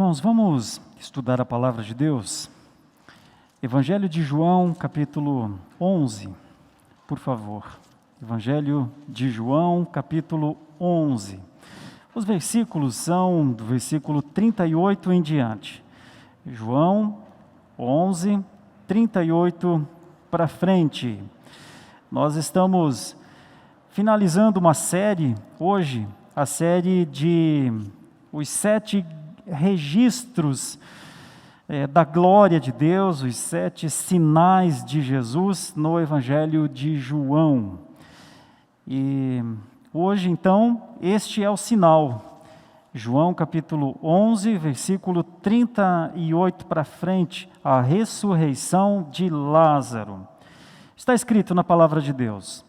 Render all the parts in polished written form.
Irmãos, vamos estudar a palavra de Deus? Evangelho de João, capítulo 11, por favor. Evangelho de João, capítulo 11. Os versículos são do versículo 38 em diante. João 11, 38 para frente. Nós estamos finalizando uma série hoje, a série de os 7 registros da glória de Deus, os 7 sinais de Jesus no Evangelho de João. E hoje, então, este é o sinal. João capítulo 11, versículo 38 para frente, a ressurreição de Lázaro. Está escrito na palavra de Deus,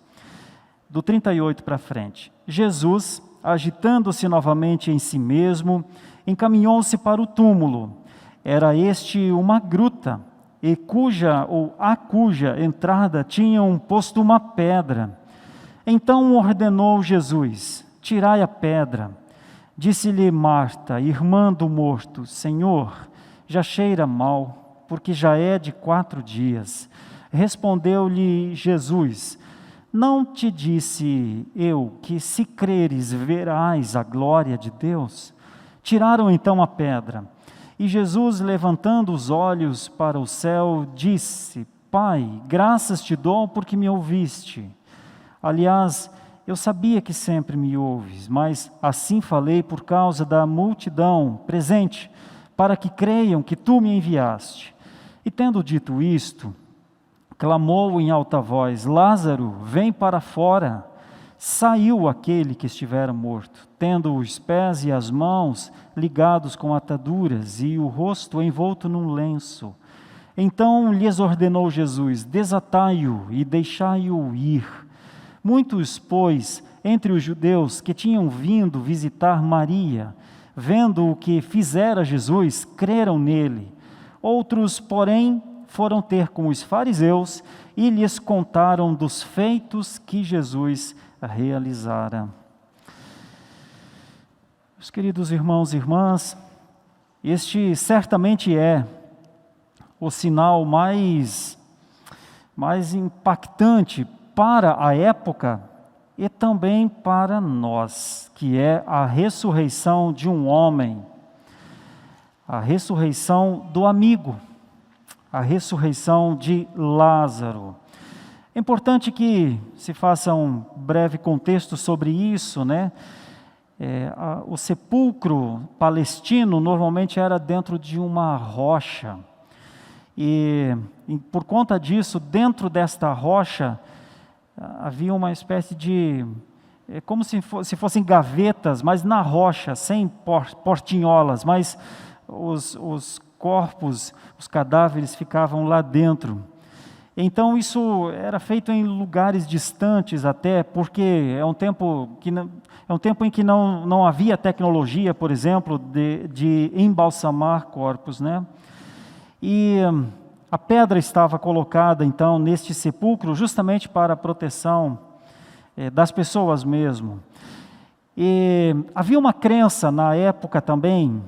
do 38 para frente. Jesus, agitando-se novamente em si mesmo, encaminhou-se para o túmulo. Era este uma gruta, e a cuja entrada tinham posto uma pedra. Então ordenou Jesus: tirai a pedra. Disse-lhe Marta, irmã do morto: Senhor, já cheira mal, porque já é de 4 dias. Respondeu-lhe Jesus: não te disse eu que, se creres, verás a glória de Deus? Tiraram então a pedra. E Jesus, levantando os olhos para o céu, disse: Pai, graças te dou porque me ouviste. Aliás, eu sabia que sempre me ouves, mas assim falei por causa da multidão presente, para que creiam que tu me enviaste. E tendo dito isto, clamou em alta voz: Lázaro, vem para fora. Saiu aquele que estivera morto, tendo os pés e as mãos ligados com ataduras e o rosto envolto num lenço. Então lhes ordenou Jesus: desatai-o e deixai-o ir. Muitos, pois, entre os judeus que tinham vindo visitar Maria, vendo o que fizera Jesus, creram nele. Outros, porém, foram ter com os fariseus e lhes contaram dos feitos que Jesus realizara. Meus queridos irmãos e irmãs, este certamente é o sinal mais impactante para a época e também para nós, que é a ressurreição de um homem, a ressurreição do amigo, a ressurreição de Lázaro. É importante que se faça um breve contexto sobre isso, né? O sepulcro palestino normalmente era dentro de uma rocha. E por conta disso, dentro desta rocha, havia uma espécie de... como se fossem gavetas, mas na rocha, sem portinholas, mas os corpos, os cadáveres ficavam lá dentro. Então isso era feito em lugares distantes até, porque é um tempo em que não havia tecnologia, por exemplo, de embalsamar corpos, né? E a pedra estava colocada então neste sepulcro justamente para a proteção das pessoas mesmo. E havia uma crença na época também,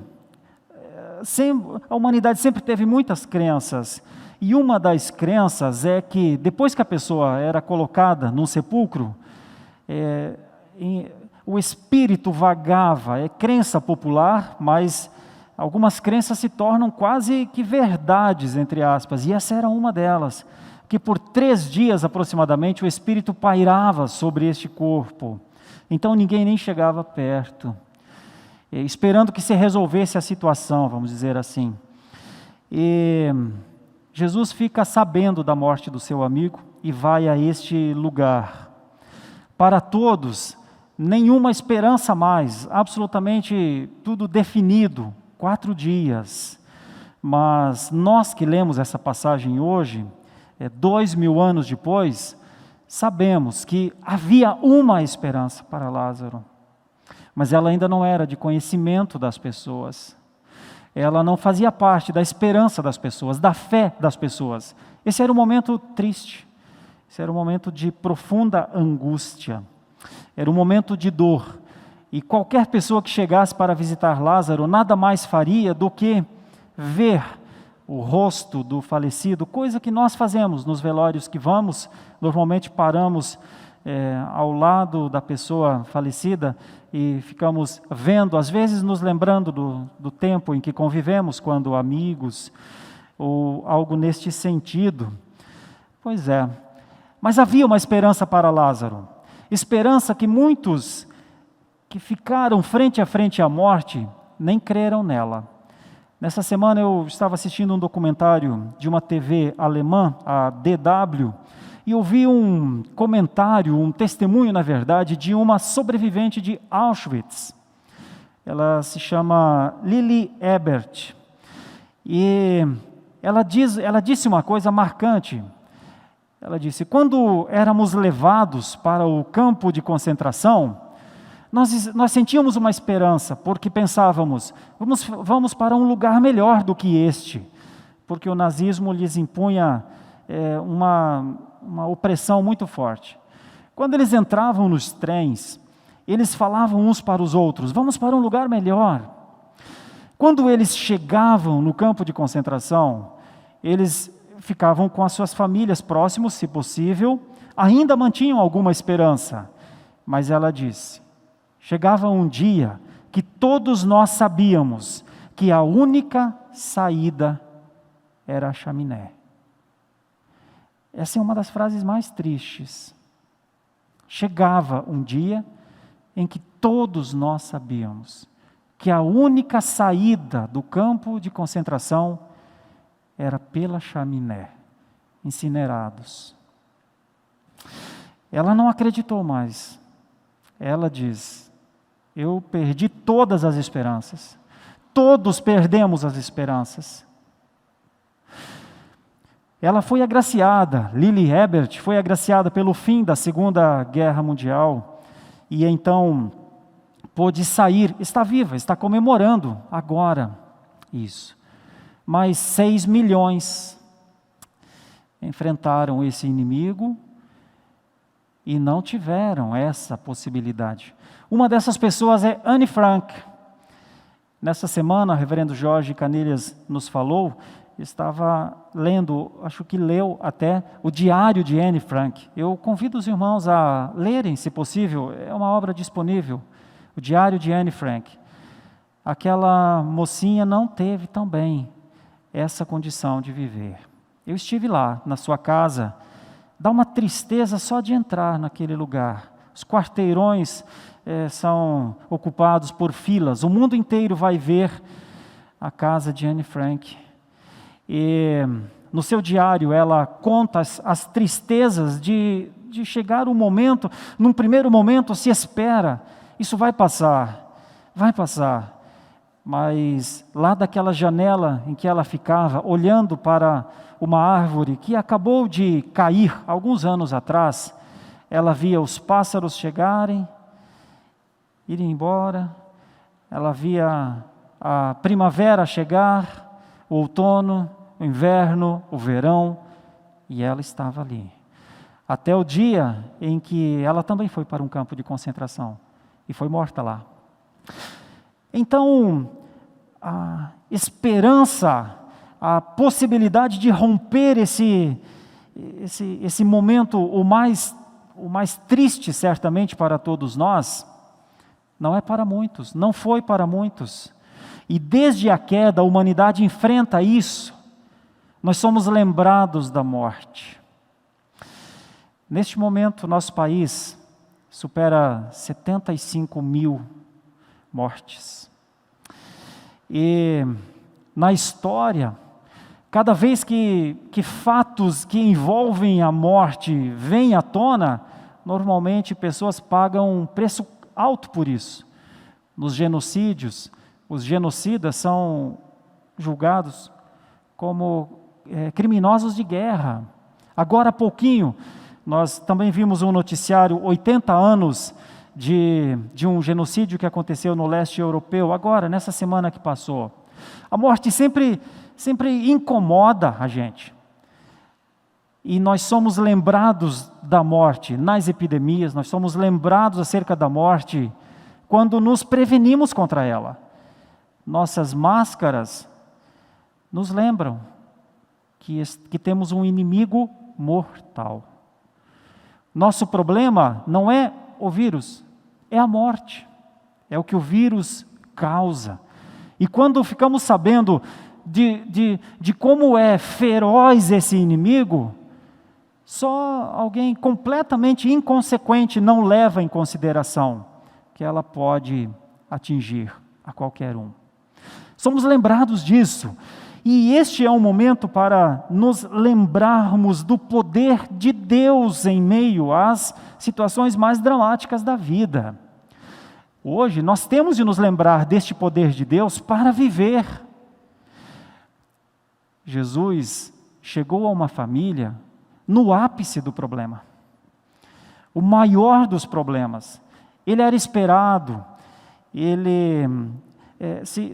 a humanidade sempre teve muitas crenças, e uma das crenças é que depois que a pessoa era colocada num sepulcro, o espírito vagava. É crença popular, mas algumas crenças se tornam quase que verdades, entre aspas, e essa era uma delas, que por 3 dias aproximadamente o espírito pairava sobre este corpo, então ninguém nem chegava perto, esperando que se resolvesse a situação, vamos dizer assim. E Jesus fica sabendo da morte do seu amigo e vai a este lugar. Para todos, nenhuma esperança mais, absolutamente tudo definido, 4 dias. Mas nós que lemos essa passagem hoje, 2000 anos depois, sabemos que havia uma esperança para Lázaro, mas ela ainda não era de conhecimento das pessoas. Ela não fazia parte da esperança das pessoas, da fé das pessoas. Esse era um momento triste, esse era um momento de profunda angústia, era um momento de dor. E qualquer pessoa que chegasse para visitar Lázaro, nada mais faria do que ver o rosto do falecido, coisa que nós fazemos nos velórios que vamos. Normalmente paramos ao lado da pessoa falecida e ficamos vendo, às vezes nos lembrando do tempo em que convivemos, quando amigos, ou algo neste sentido. Pois é, mas havia uma esperança para Lázaro, esperança que muitos que ficaram frente a frente à morte nem creram nela. Nessa semana eu estava assistindo um documentário de uma TV alemã, a DW, e ouvi um comentário, um testemunho, na verdade, de uma sobrevivente de Auschwitz. Ela se chama Lili Ebert. E ela disse uma coisa marcante. Ela disse: quando éramos levados para o campo de concentração, nós sentíamos uma esperança, porque pensávamos, vamos para um lugar melhor do que este, porque o nazismo lhes impunha uma opressão muito forte. Quando eles entravam nos trens, eles falavam uns para os outros: vamos para um lugar melhor. Quando eles chegavam no campo de concentração, eles ficavam com as suas famílias próximos, se possível, ainda mantinham alguma esperança. Mas ela disse: chegava um dia que todos nós sabíamos que a única saída era a chaminé. Essa é uma das frases mais tristes. Chegava um dia em que todos nós sabíamos que a única saída do campo de concentração era pela chaminé, incinerados. Ela não acreditou mais. Ela diz: eu perdi todas as esperanças. Todos perdemos as esperanças. Ela foi agraciada, Lili Ebert foi agraciada pelo fim da Segunda Guerra Mundial, e então pôde sair, está viva, está comemorando agora isso. Mas 6 milhões enfrentaram esse inimigo e não tiveram essa possibilidade. Uma dessas pessoas é Anne Frank. Nessa semana, o reverendo Jorge Canilhas nos falou, estava lendo, acho que leu até o diário de Anne Frank. Eu convido os irmãos a lerem, se possível, é uma obra disponível, o diário de Anne Frank. Aquela mocinha não teve também essa condição de viver. Eu estive lá, na sua casa, dá uma tristeza só de entrar naquele lugar. Os quarteirões são ocupados por filas, o mundo inteiro vai ver a casa de Anne Frank. E no seu diário ela conta as tristezas de chegar um momento, num primeiro momento se espera, isso vai passar, mas lá daquela janela em que ela ficava, olhando para uma árvore que acabou de cair alguns anos atrás, ela via os pássaros chegarem, irem embora, ela via a primavera chegar, o outono, o inverno, o verão, e ela estava ali. Até o dia em que ela também foi para um campo de concentração e foi morta lá. Então, a esperança, a possibilidade de romper esse momento, o mais triste certamente para todos nós, não é para muitos, não foi para muitos. E desde a queda a humanidade enfrenta isso. Nós somos lembrados da morte. Neste momento, nosso país supera 75 mil mortes. E na história, cada vez que fatos que envolvem a morte vêm à tona, normalmente pessoas pagam um preço alto por isso. Nos genocídios, os genocidas são julgados como criminosos de guerra. Agora há pouquinho, nós também vimos um noticiário, 80 anos de um genocídio que aconteceu no leste europeu, agora, nessa semana que passou. A morte sempre incomoda a gente. E nós somos lembrados da morte nas epidemias, nós somos lembrados acerca da morte quando nos prevenimos contra ela. Nossas máscaras nos lembram que temos um inimigo mortal. Nosso problema não é o vírus, é a morte. É o que o vírus causa. E quando ficamos sabendo de como é feroz esse inimigo, só alguém completamente inconsequente não leva em consideração que ela pode atingir a qualquer um. Somos lembrados disso. E este é um momento para nos lembrarmos do poder de Deus em meio às situações mais dramáticas da vida. Hoje nós temos de nos lembrar deste poder de Deus para viver. Jesus chegou a uma família no ápice do problema, o maior dos problemas. Ele era esperado,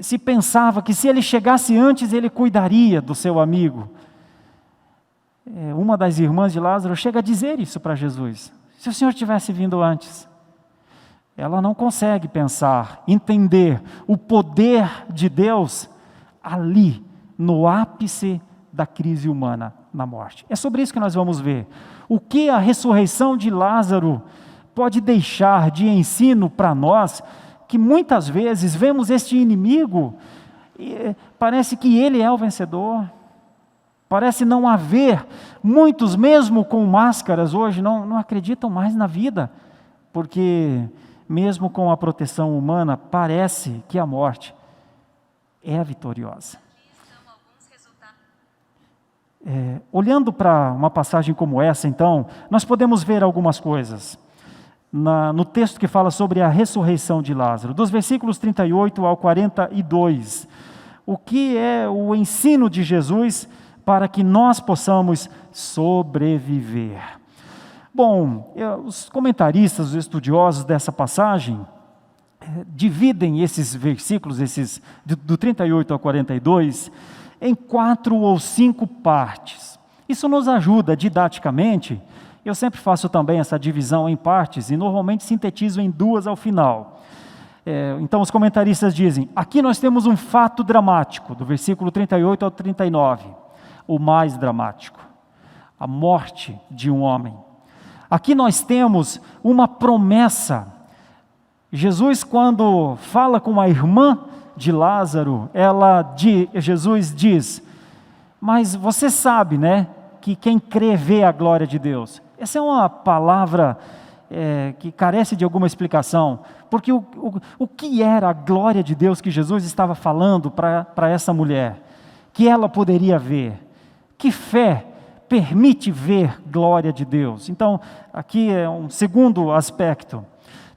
se pensava que se ele chegasse antes, ele cuidaria do seu amigo. Uma das irmãs de Lázaro chega a dizer isso para Jesus: se o Senhor tivesse vindo antes. Ela não consegue pensar, entender o poder de Deus ali, no ápice da crise humana, na morte. É sobre isso que nós vamos ver. O que a ressurreição de Lázaro pode deixar de ensino para nós, que muitas vezes vemos este inimigo, e parece que ele é o vencedor. Parece não haver, muitos mesmo com máscaras hoje não acreditam mais na vida, porque mesmo com a proteção humana, parece que a morte é a vitoriosa. Olhando para uma passagem como essa, então, nós podemos ver algumas coisas. No texto que fala sobre a ressurreição de Lázaro, dos versículos 38 ao 42, o que é o ensino de Jesus para que nós possamos sobreviver? Bom, os comentaristas, os estudiosos dessa passagem, dividem esses versículos, do 38 ao 42, em 4 ou 5 partes. Isso nos ajuda didaticamente. Eu sempre faço também essa divisão em partes e normalmente sintetizo em 2 ao final. Então os comentaristas dizem, aqui nós temos um fato dramático, do versículo 38 ao 39, o mais dramático, a morte de um homem. Aqui nós temos uma promessa. Jesus, quando fala com a irmã de Lázaro, Jesus diz, mas você sabe, né, que quem crê vê a glória de Deus. Essa é uma palavra que carece de alguma explicação, porque o que era a glória de Deus que Jesus estava falando para essa mulher? Que ela poderia ver? Que fé permite ver glória de Deus? Então, aqui é um segundo aspecto.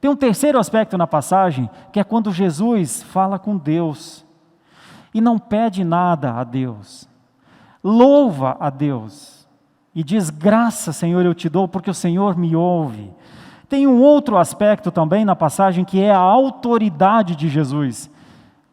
Tem um terceiro aspecto na passagem, que é quando Jesus fala com Deus, e não pede nada a Deus, louva a Deus, e diz, graças, Senhor, eu te dou, porque o Senhor me ouve. Tem um outro aspecto também na passagem, que é a autoridade de Jesus,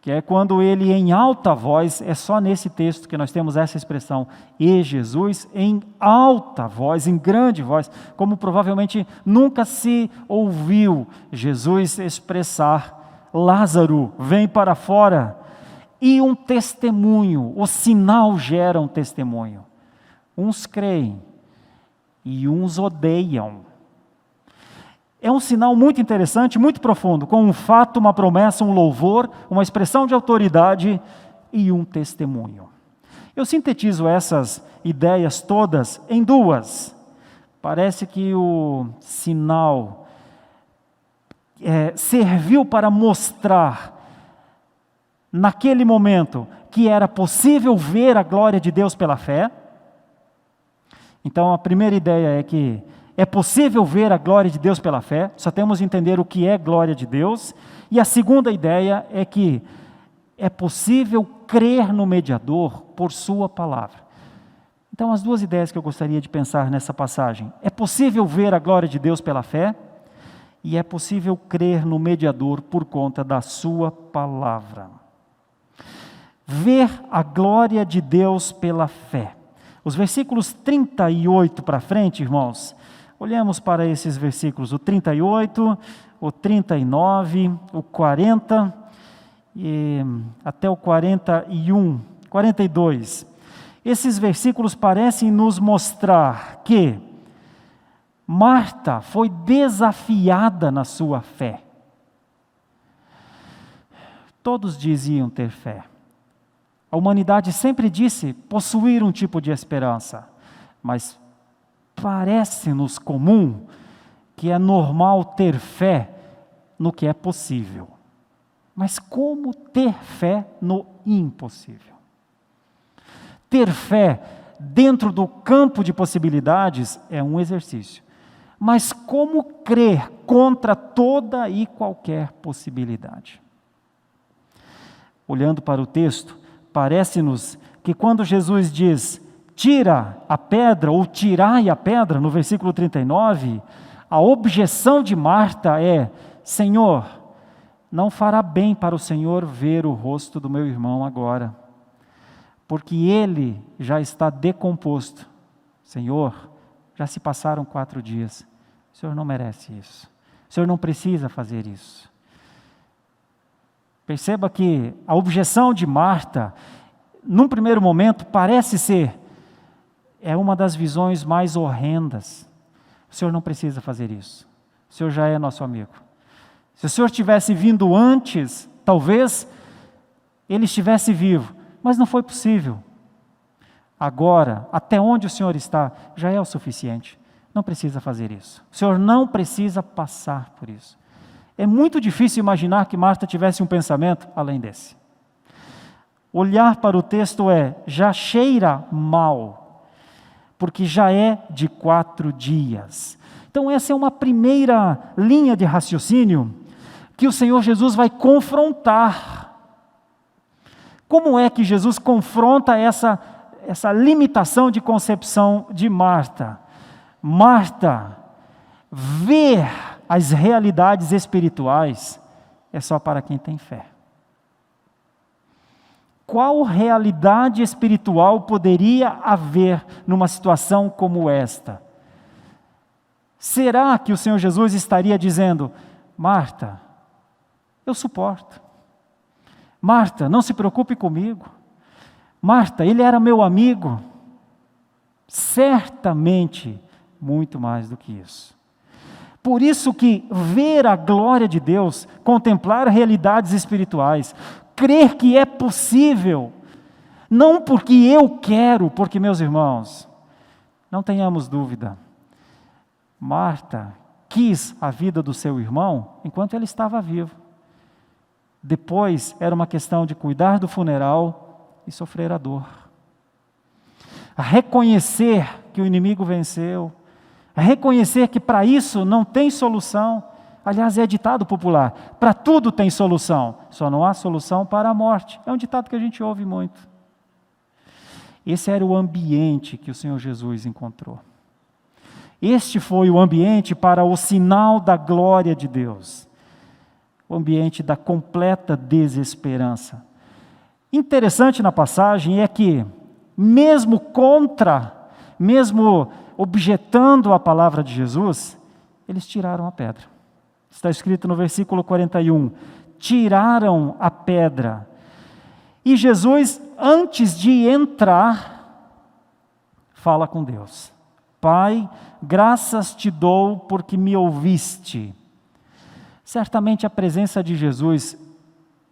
que é quando ele em alta voz, é só nesse texto que nós temos essa expressão, e Jesus em alta voz, em grande voz, como provavelmente nunca se ouviu Jesus expressar, Lázaro, vem para fora, e um testemunho, o sinal gera um testemunho, uns creem e uns odeiam. É um sinal muito interessante, muito profundo, com um fato, uma promessa, um louvor, uma expressão de autoridade e um testemunho. Eu sintetizo essas ideias todas em 2. Parece que o sinal serviu para mostrar, naquele momento, que era possível ver a glória de Deus pela fé. Então, a primeira ideia é que é possível ver a glória de Deus pela fé, só temos de entender o que é glória de Deus. E a segunda ideia é que é possível crer no mediador por sua palavra. Então, as 2 ideias que eu gostaria de pensar nessa passagem. É possível ver a glória de Deus pela fé e é possível crer no mediador por conta da sua palavra. Ver a glória de Deus pela fé. Os versículos 38 para frente, irmãos, Olhemos para esses versículos, o 38, o 39, o 40 e até o 41, 42. Esses versículos parecem nos mostrar que Marta foi desafiada na sua fé. Todos diziam ter fé. A humanidade sempre disse possuir um tipo de esperança, mas parece-nos comum que é normal ter fé no que é possível. Mas como ter fé no impossível? Ter fé dentro do campo de possibilidades é um exercício. Mas como crer contra toda e qualquer possibilidade? Olhando para o texto, parece-nos que quando Jesus diz, tira a pedra, ou tirai a pedra, no versículo 39, a objeção de Marta é, Senhor, não fará bem para o Senhor ver o rosto do meu irmão agora, porque ele já está decomposto. Senhor, já se passaram 4 dias, o Senhor não merece isso, o Senhor não precisa fazer isso. Perceba que a objeção de Marta, num primeiro momento, parece ser, é uma das visões mais horrendas. O Senhor não precisa fazer isso. O Senhor já é nosso amigo. Se o Senhor tivesse vindo antes, talvez ele estivesse vivo, mas não foi possível. Agora, até onde o Senhor está, já é o suficiente. Não precisa fazer isso. O Senhor não precisa passar por isso. É muito difícil imaginar que Marta tivesse um pensamento além desse. Olhar para o texto já cheira mal, porque já é de 4 dias. Então essa é uma primeira linha de raciocínio que o Senhor Jesus vai confrontar. Como é que Jesus confronta essa limitação de concepção de Marta? Marta, ver as realidades espirituais é só para quem tem fé. Qual realidade espiritual poderia haver numa situação como esta? Será que o Senhor Jesus estaria dizendo, Marta, eu suporto. Marta, não se preocupe comigo. Marta, ele era meu amigo. Certamente, muito mais do que isso. Por isso que ver a glória de Deus, contemplar realidades espirituais, crer que é possível, não porque eu quero, porque, meus irmãos, não tenhamos dúvida, Marta quis a vida do seu irmão enquanto ele estava vivo. Depois era uma questão de cuidar do funeral e sofrer a dor. A reconhecer que o inimigo venceu, a reconhecer que para isso não tem solução. Aliás, é ditado popular, para tudo tem solução, só não há solução para a morte. É um ditado que a gente ouve muito. Esse era o ambiente que o Senhor Jesus encontrou. Este foi o ambiente para o sinal da glória de Deus. O ambiente da completa desesperança. Interessante na passagem é que, mesmo objetando a palavra de Jesus, eles tiraram a pedra. Está escrito no versículo 41, tiraram a pedra. E Jesus, antes de entrar, fala com Deus. Pai, graças te dou porque me ouviste. Certamente a presença de Jesus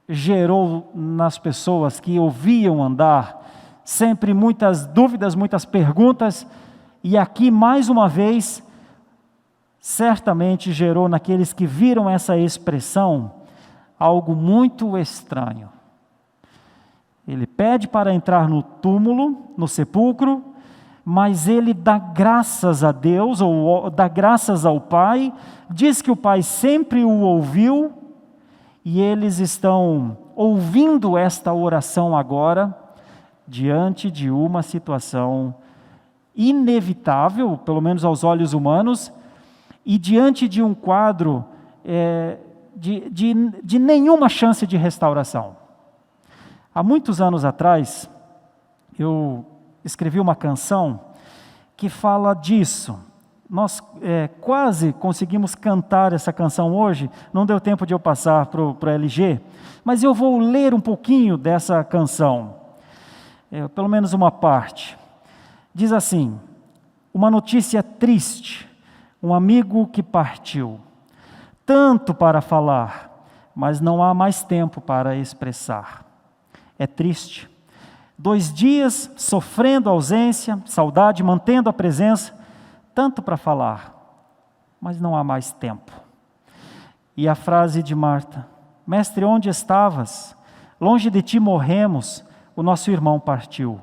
gerou nas pessoas que ouviam andar sempre muitas dúvidas, muitas perguntas, e aqui mais uma vez, certamente gerou naqueles que viram essa expressão algo muito estranho. Ele pede para entrar no túmulo, no sepulcro, mas ele dá graças a Deus, ou dá graças ao Pai, diz que o Pai sempre o ouviu, e eles estão ouvindo esta oração agora, diante de uma situação inevitável, pelo menos aos olhos humanos, e diante de um quadro de nenhuma chance de restauração. Há muitos anos atrás, eu escrevi uma canção que fala disso, Nós quase conseguimos cantar essa canção hoje, não deu tempo de eu passar para o LG, mas eu vou ler um pouquinho dessa canção, pelo menos uma parte. Diz assim: uma notícia triste, um amigo que partiu, tanto para falar, mas não há mais tempo para expressar. É triste. 2 dias sofrendo a ausência, saudade, mantendo a presença, tanto para falar, mas não há mais tempo. E a frase de Marta: Mestre, onde estavas? Longe de ti morremos, o nosso irmão partiu.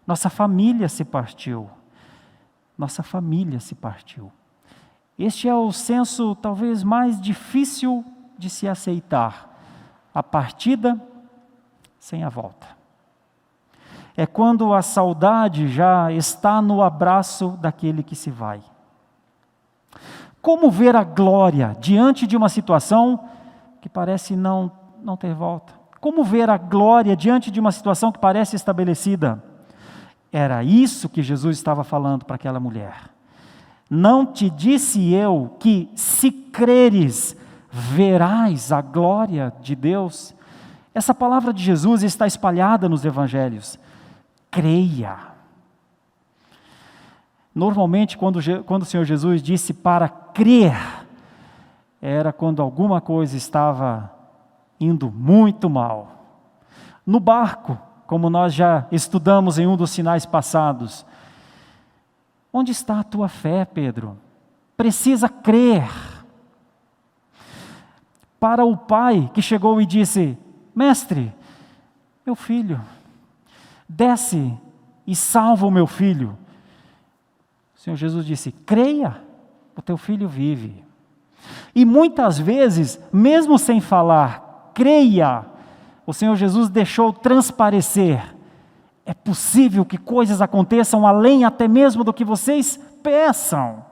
Nossa família se partiu. Nossa família se partiu. Este é o senso talvez mais difícil de se aceitar. A partida sem a volta. É quando a saudade já está no abraço daquele que se vai. Como ver a glória diante de uma situação que parece não ter volta? Como ver a glória diante de uma situação que parece estabelecida? Era isso que Jesus estava falando para aquela mulher. Não te disse eu que, se creres, verás a glória de Deus? Essa palavra de Jesus está espalhada nos evangelhos. Creia. Normalmente, quando o Senhor Jesus disse para crer, era quando alguma coisa estava indo muito mal. No barco, como nós já estudamos em um dos sinais passados. Onde está a tua fé, Pedro? Precisa crer. Para o pai que chegou e disse: Mestre, meu filho, desce e salva o meu filho. O Senhor Jesus disse: creia, o teu filho vive. E muitas vezes, mesmo sem falar, creia, o Senhor Jesus deixou transparecer: é possível que coisas aconteçam além até mesmo do que vocês peçam.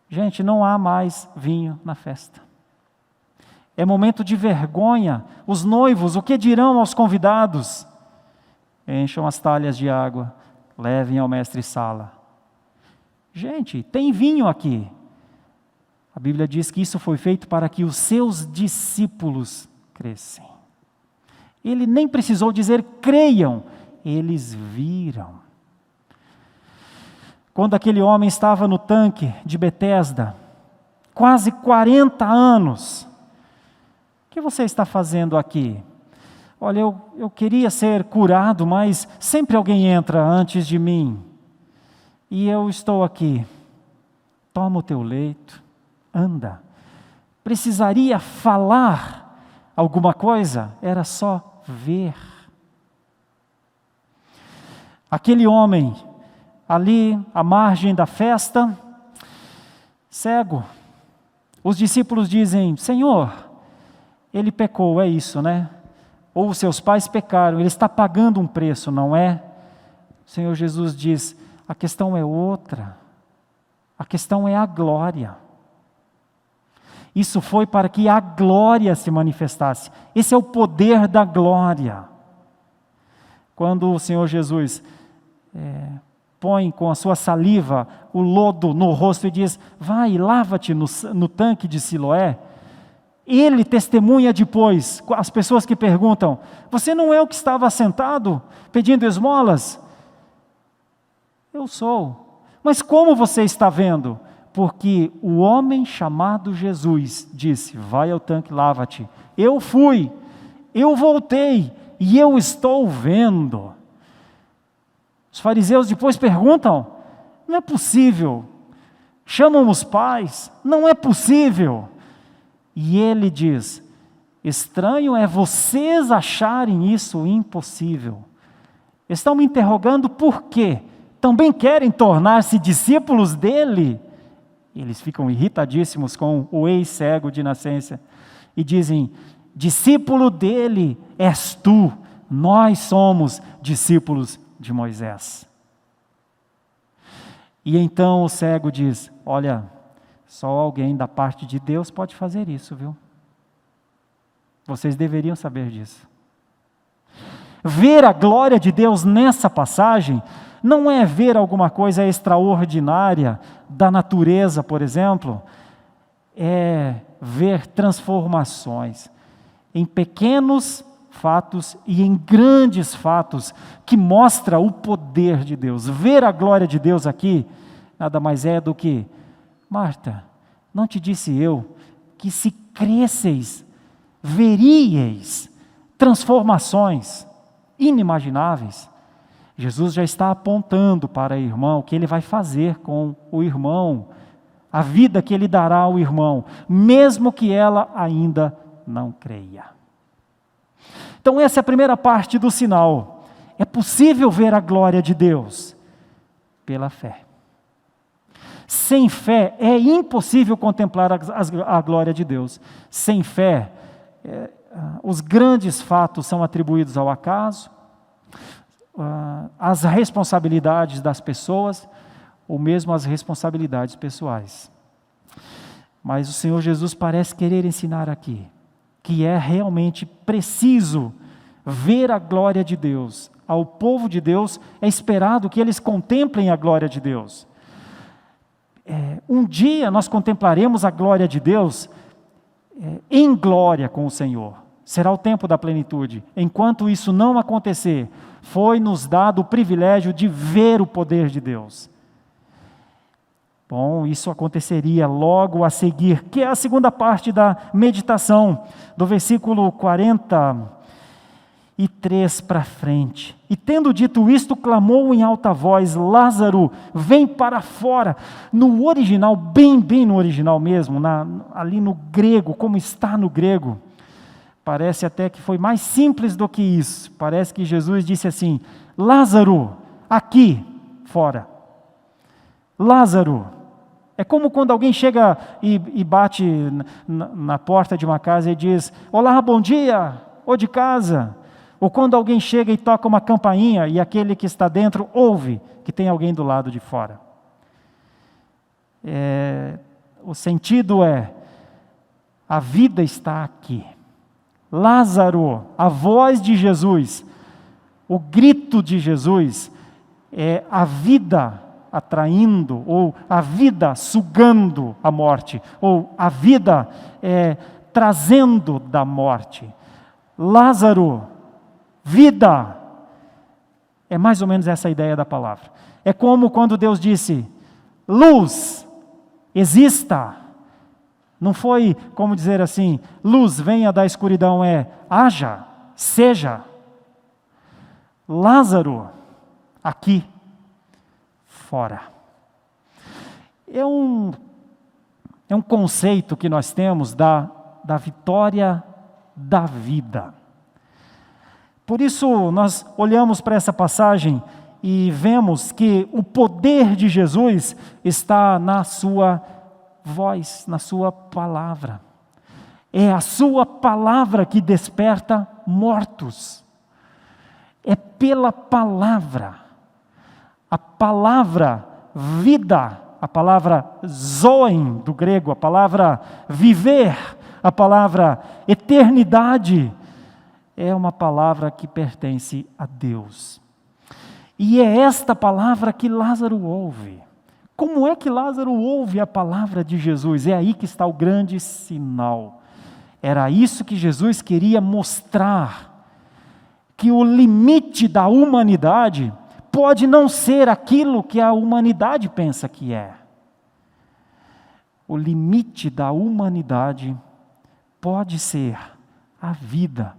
Gente, não há mais vinho na festa. É momento de vergonha. Os noivos, o que dirão aos convidados? Encham as talhas de água, levem ao mestre-sala. Gente, tem vinho aqui. A Bíblia diz que isso foi feito para que os seus discípulos crescem. Ele nem precisou dizer creiam, eles viram. Quando aquele homem estava no tanque de Betesda, quase 40 anos, o que você está fazendo aqui? Olha, eu queria ser curado, mas sempre alguém entra antes de mim. E eu estou aqui. Toma o teu leito, anda. Precisaria falar alguma coisa? Era só ver. Aquele homem, ali à margem da festa, cego. Os discípulos dizem: Senhor, ele pecou, é isso, né? Ou os seus pais pecaram, ele está pagando um preço, não é? O Senhor Jesus diz: a questão é outra. A questão é a glória. Isso foi para que a glória se manifestasse. Esse é o poder da glória. Quando o Senhor Jesus põe com a sua saliva o lodo no rosto e diz: vai, lava-te no tanque de Siloé. Ele testemunha depois, as pessoas que perguntam: você não é o que estava sentado pedindo esmolas? Eu sou. Mas como você está vendo? Porque o homem chamado Jesus disse: vai ao tanque, lava-te. Eu fui, eu voltei e eu estou vendo. Os fariseus depois perguntam: não é possível. Chamam os pais: não é possível. E ele diz: estranho é vocês acharem isso impossível. Estão me interrogando por quê? Também querem tornar-se discípulos dele? Eles ficam irritadíssimos com o ex-cego de nascença e dizem: discípulo dele és tu, nós somos discípulos de Moisés. E então o cego diz: olha, só alguém da parte de Deus pode fazer isso, viu? Vocês deveriam saber disso. Ver a glória de Deus nessa passagem não é ver alguma coisa extraordinária da natureza, por exemplo, é ver transformações em pequenos fatos e em grandes fatos que mostra o poder de Deus. Ver a glória de Deus aqui nada mais é do que: Marta, não te disse eu que se cresceis, veríeis transformações inimagináveis? Jesus já está apontando para o irmão o que ele vai fazer com o irmão, a vida que ele dará ao irmão, mesmo que ela ainda não creia. Então essa é a primeira parte do sinal. É possível ver a glória de Deus pela fé. Sem fé é impossível contemplar a glória de Deus. Sem fé, os grandes fatos são atribuídos ao acaso, as responsabilidades das pessoas, ou mesmo as responsabilidades pessoais. Mas o Senhor Jesus parece querer ensinar aqui que é realmente preciso ver a glória de Deus. Ao povo de Deus é esperado que eles contemplem a glória de Deus. Um dia nós contemplaremos a glória de Deus em glória com o Senhor. Será o tempo da plenitude. Enquanto isso não acontecer, foi-nos dado o privilégio de ver o poder de Deus. Bom, isso aconteceria logo a seguir, que é a segunda parte da meditação, do versículo 43 para frente. E tendo dito isto, clamou em alta voz: Lázaro, vem para fora. No original, bem no original mesmo, ali no grego, como está no grego, parece até que foi mais simples do que isso. Parece que Jesus disse assim: Lázaro, aqui fora. Lázaro. É como quando alguém chega e bate na porta de uma casa e diz: olá, bom dia, ou de casa. Ou quando alguém chega e toca uma campainha e aquele que está dentro ouve que tem alguém do lado de fora. O sentido é: a vida está aqui. Lázaro, a voz de Jesus, o grito de Jesus, é a vida atraindo, ou a vida sugando a morte, ou a vida trazendo da morte. Lázaro, vida, é mais ou menos essa a ideia da palavra. É como quando Deus disse: luz, exista. Não foi como dizer assim: luz, venha da escuridão, haja, seja. Lázaro, aqui, fora. É um conceito que nós temos da vitória da vida. Por isso nós olhamos para essa passagem e vemos que o poder de Jesus está na sua voz, na sua palavra. É a sua palavra que desperta mortos. É pela palavra. A palavra vida, a palavra zoen do grego, a palavra viver, a palavra eternidade, é uma palavra que pertence a Deus. E é esta palavra que Lázaro ouve. Como é que Lázaro ouve a palavra de Jesus? É aí que está o grande sinal. Era isso que Jesus queria mostrar, que o limite da humanidade pode não ser aquilo que a humanidade pensa que é. O limite da humanidade pode ser a vida,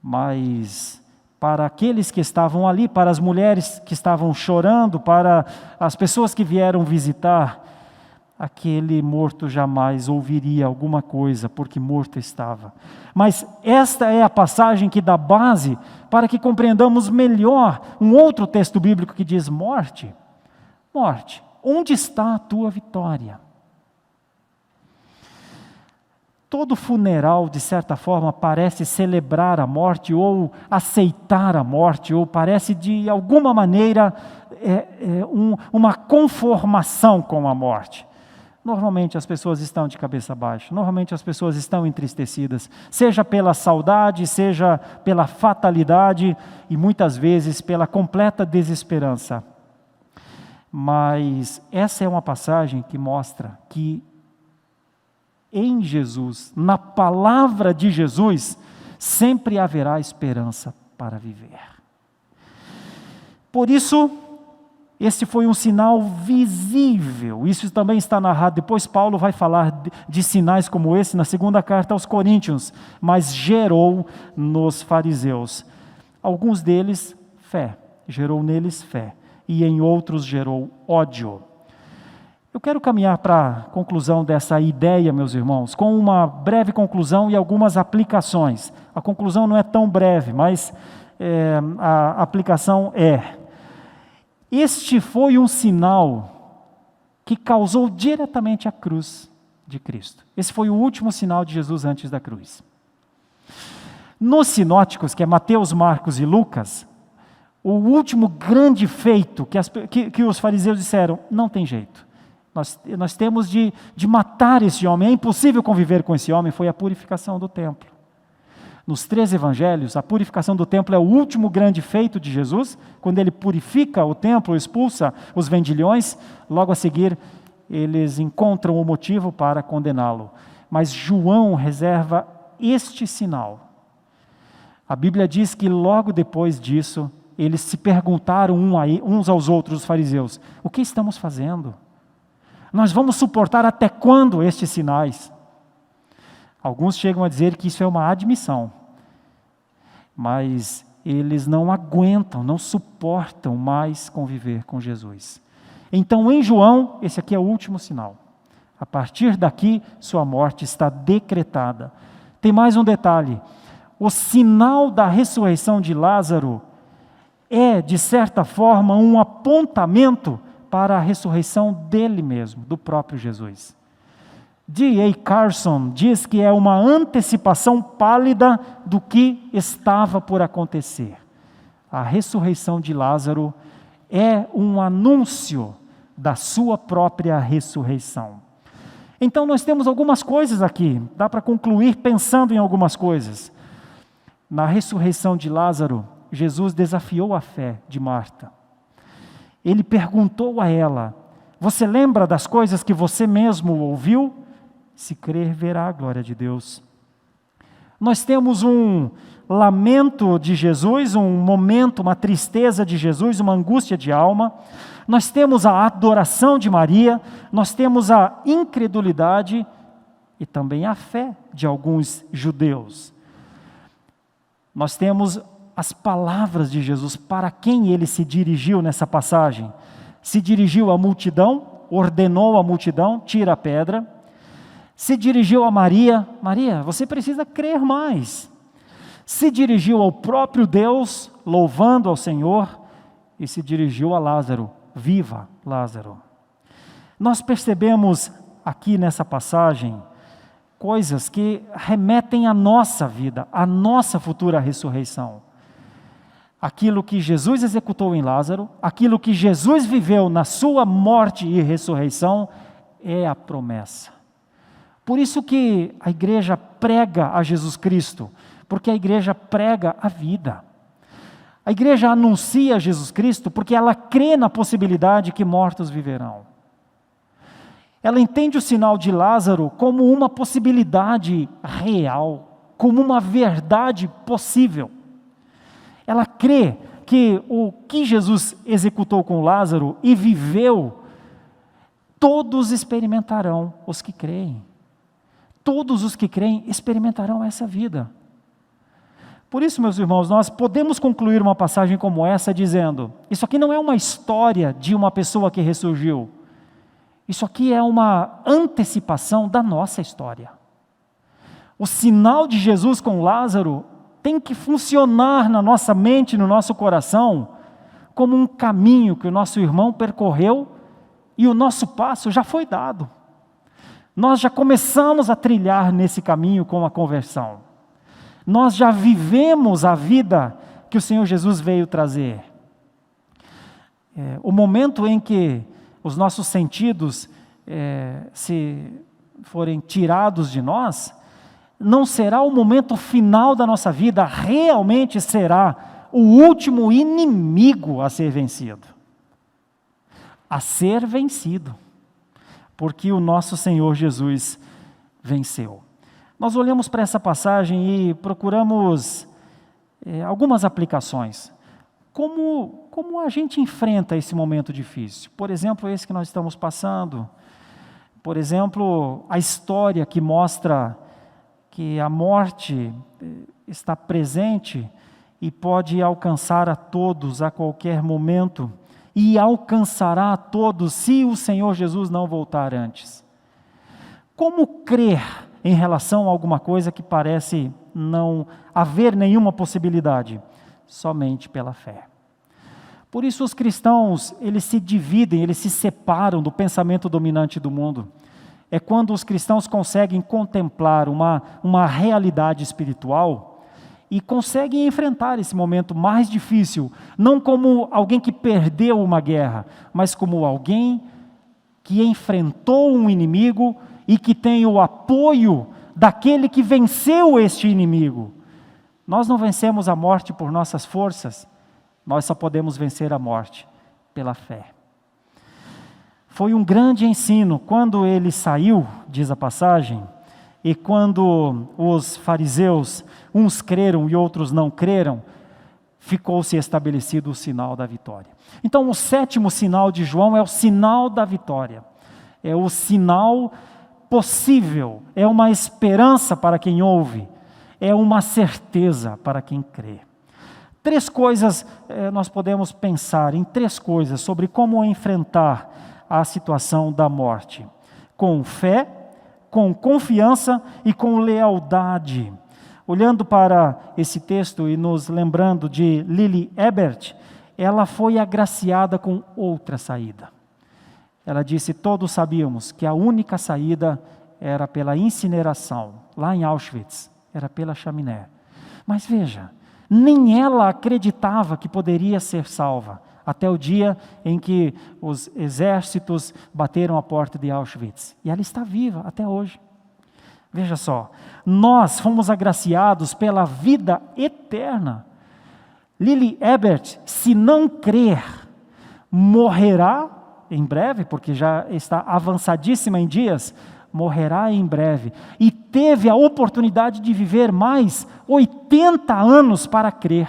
mas para aqueles que estavam ali, para as mulheres que estavam chorando, para as pessoas que vieram visitar, aquele morto jamais ouviria alguma coisa, porque morto estava. Mas esta é a passagem que dá base para que compreendamos melhor um outro texto bíblico que diz: morte, morte, onde está a tua vitória? Todo funeral, de certa forma, parece celebrar a morte, ou aceitar a morte, ou parece de alguma maneira uma conformação com a morte. Normalmente as pessoas estão de cabeça baixa, normalmente as pessoas estão entristecidas, seja pela saudade, seja pela fatalidade e muitas vezes pela completa desesperança. Mas essa é uma passagem que mostra que em Jesus, na palavra de Jesus, sempre haverá esperança para viver. Por isso, esse foi um sinal visível. Isso também está narrado. Depois Paulo vai falar de sinais como esse na segunda carta aos Coríntios. Mas gerou nos fariseus, alguns deles, fé. Gerou neles fé. E em outros gerou ódio. Eu quero caminhar para a conclusão dessa ideia, meus irmãos, com uma breve conclusão e algumas aplicações. A conclusão não é tão breve, mas a aplicação é: este foi um sinal que causou diretamente a cruz de Cristo. Esse foi o último sinal de Jesus antes da cruz. Nos sinóticos, que é Mateus, Marcos e Lucas, o último grande feito que os fariseus disseram: não tem jeito. Nós temos de matar esse homem, é impossível conviver com esse homem, foi a purificação do templo. Nos 3 evangelhos, a purificação do templo é o último grande feito de Jesus, quando ele purifica o templo, expulsa os vendilhões, logo a seguir eles encontram o motivo para condená-lo. Mas João reserva este sinal. A Bíblia diz que logo depois disso, eles se perguntaram uns aos outros, os fariseus: o que estamos fazendo? Nós vamos suportar até quando estes sinais? Alguns chegam a dizer que isso é uma admissão, mas eles não aguentam, não suportam mais conviver com Jesus. Então, em João, esse aqui é o último sinal. A partir daqui, sua morte está decretada. Tem mais um detalhe: o sinal da ressurreição de Lázaro é, de certa forma, um apontamento para a ressurreição dele mesmo, do próprio Jesus. D.A. Carson diz que é uma antecipação pálida do que estava por acontecer. A ressurreição de Lázaro é um anúncio da sua própria ressurreição. Então nós temos algumas coisas aqui, dá para concluir pensando em algumas coisas. Na ressurreição de Lázaro, Jesus desafiou a fé de Marta. Ele perguntou a ela: você lembra das coisas que você mesmo ouviu? Se crer, verá a glória de Deus. Nós temos um lamento de Jesus, um momento, uma tristeza de Jesus, uma angústia de alma. Nós temos a adoração de Maria, nós temos a incredulidade e também a fé de alguns judeus. Nós temos as palavras de Jesus, para quem ele se dirigiu nessa passagem. Se dirigiu à multidão, ordenou à multidão: tira a pedra. Se dirigiu a Maria: Maria, você precisa crer mais. Se dirigiu ao próprio Deus, louvando ao Senhor, e se dirigiu a Lázaro: viva Lázaro. Nós percebemos aqui nessa passagem coisas que remetem à nossa vida, à nossa futura ressurreição. Aquilo que Jesus executou em Lázaro, aquilo que Jesus viveu na sua morte e ressurreição, é a promessa. Por isso que a igreja prega a Jesus Cristo, porque a igreja prega a vida. A igreja anuncia Jesus Cristo porque ela crê na possibilidade que mortos viverão. Ela entende o sinal de Lázaro como uma possibilidade real, como uma verdade possível. Ela crê que o que Jesus executou com Lázaro e viveu, todos experimentarão, os que creem. Todos os que creem experimentarão essa vida. Por isso, meus irmãos, nós podemos concluir uma passagem como essa dizendo: isso aqui não é uma história de uma pessoa que ressurgiu. Isso aqui é uma antecipação da nossa história. O sinal de Jesus com Lázaro tem que funcionar na nossa mente, no nosso coração, como um caminho que o nosso irmão percorreu e o nosso passo já foi dado. Nós já começamos a trilhar nesse caminho com a conversão. Nós já vivemos a vida que o Senhor Jesus veio trazer. O momento em que os nossos sentidos se forem tirados de nós, não será o momento final da nossa vida, realmente será o último inimigo a ser vencido. a ser vencido, porque o nosso Senhor Jesus venceu. Nós olhamos para essa passagem e procuramos algumas aplicações. Como a gente enfrenta esse momento difícil? Por exemplo, esse que nós estamos passando. Por exemplo, a história que mostra que a morte está presente e pode alcançar a todos a qualquer momento, e alcançará a todos se o Senhor Jesus não voltar antes. Como crer em relação a alguma coisa que parece não haver nenhuma possibilidade? Somente pela fé. Por isso os cristãos, eles se dividem, eles se separam do pensamento dominante do mundo. É quando os cristãos conseguem contemplar uma realidade espiritual e conseguem enfrentar esse momento mais difícil, não como alguém que perdeu uma guerra, mas como alguém que enfrentou um inimigo e que tem o apoio daquele que venceu este inimigo. Nós não vencemos a morte por nossas forças, nós só podemos vencer a morte pela fé. Foi um grande ensino quando ele saiu, diz a passagem, e quando os fariseus, uns creram e outros não creram, ficou-se estabelecido o sinal da vitória. Então o 7º sinal de João é o sinal da vitória, é o sinal possível, é uma esperança para quem ouve, é uma certeza para quem crê. 3 coisas, nós podemos pensar em 3 coisas sobre como enfrentar a situação da morte. Com fé, com confiança e com lealdade. Olhando para esse texto e nos lembrando de Lily Ebert, ela foi agraciada com outra saída. Ela disse: todos sabíamos que a única saída era pela incineração, lá em Auschwitz, era pela chaminé. Mas veja, nem ela acreditava que poderia ser salva, até o dia em que os exércitos bateram a porta de Auschwitz. E ela está viva até hoje. Veja só, nós fomos agraciados pela vida eterna. Lily Ebert, se não crer, morrerá em breve, porque já está avançadíssima em dias, morrerá em breve. E teve a oportunidade de viver mais 80 anos para crer.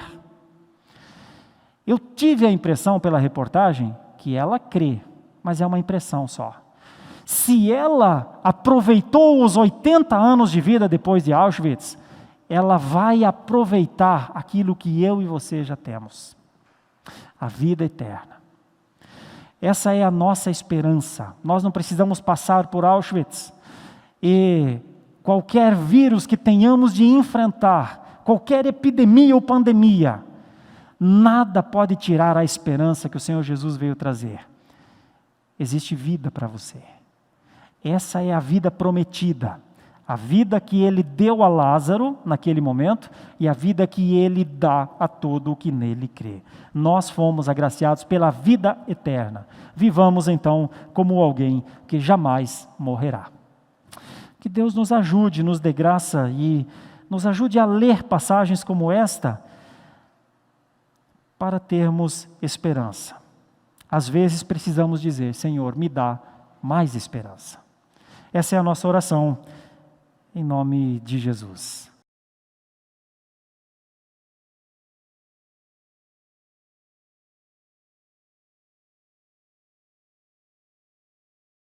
Eu tive a impressão pela reportagem que ela crê, mas é uma impressão só. Se ela aproveitou os 80 anos de vida depois de Auschwitz, ela vai aproveitar aquilo que eu e você já temos, a vida eterna. Essa é a nossa esperança. Nós não precisamos passar por Auschwitz. E qualquer vírus que tenhamos de enfrentar, qualquer epidemia ou pandemia, nada pode tirar a esperança que o Senhor Jesus veio trazer. Existe vida para você. Essa é a vida prometida. A vida que Ele deu a Lázaro naquele momento e a vida que Ele dá a todo o que nele crê. Nós fomos agraciados pela vida eterna. Vivamos então como alguém que jamais morrerá. Que Deus nos ajude, nos dê graça e nos ajude a ler passagens como esta para termos esperança. Às vezes precisamos dizer: Senhor, me dá mais esperança. Essa é a nossa oração, em nome de Jesus.